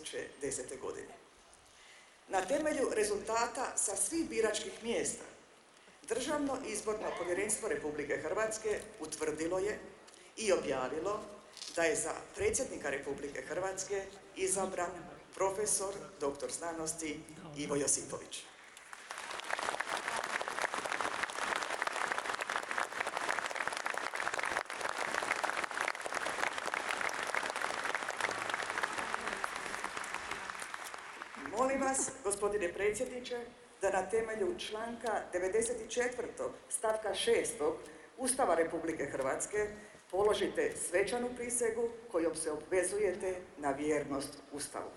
2010. godine. Na temelju rezultata sa svih biračkih mjesta, Državno izborno povjerenstvo Republike Hrvatske utvrdilo je i objavilo da je za predsjednika Republike Hrvatske izabran profesor dr. znanosti Ivo Josipović. Molim vas, gospodine predsjedniče, da na temelju članka 94. stavka 6. Ustava Republike Hrvatske položite svečanu prisegu kojom se obvezujete na vjernost Ustavu.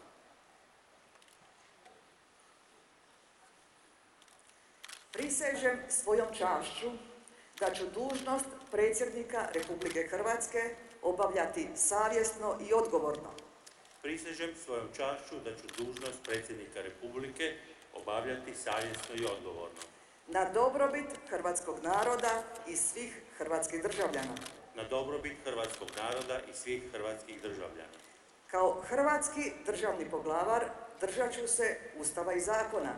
Prisežem svojom čašću da ću dužnost predsjednika Republike Hrvatske obavljati savjesno i odgovorno. Prisežem svojom čašću da ću dužnost predsjednika Republike obavljati savjesno i odgovorno. Na dobrobit hrvatskog naroda i svih hrvatskih državljana. Na dobrobit hrvatskog naroda i svih hrvatskih državljana. Kao hrvatski državni poglavar držat ću se Ustava i zakona.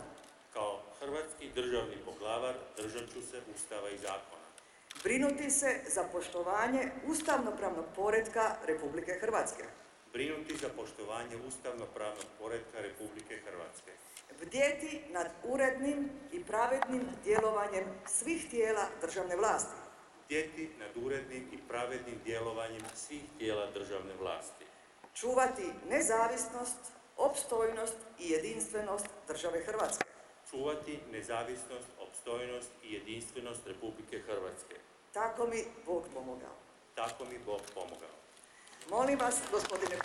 Kao hrvatski državni poglavar držat ću se Ustava i zakona. Brinuti se za poštovanje ustavnopravnog poretka Republike Hrvatske. Brinuti za poštovanje ustavnopravnog poretka Republike Hrvatske. Bdjeti nad urednim i pravednim djelovanjem svih tijela državne vlasti. Bdjeti nad urednim i pravednim djelovanjem svih tijela državne vlasti. Čuvati nezavisnost, opstojnost i jedinstvenost države Hrvatske. Čuvati nezavisnost, opstojnost i jedinstvenost Republike Hrvatske. Tako mi Bog pomogao. Tako mi Bog pomogao. Molim vas, gospodine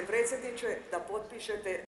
predsjedniče, da potpišete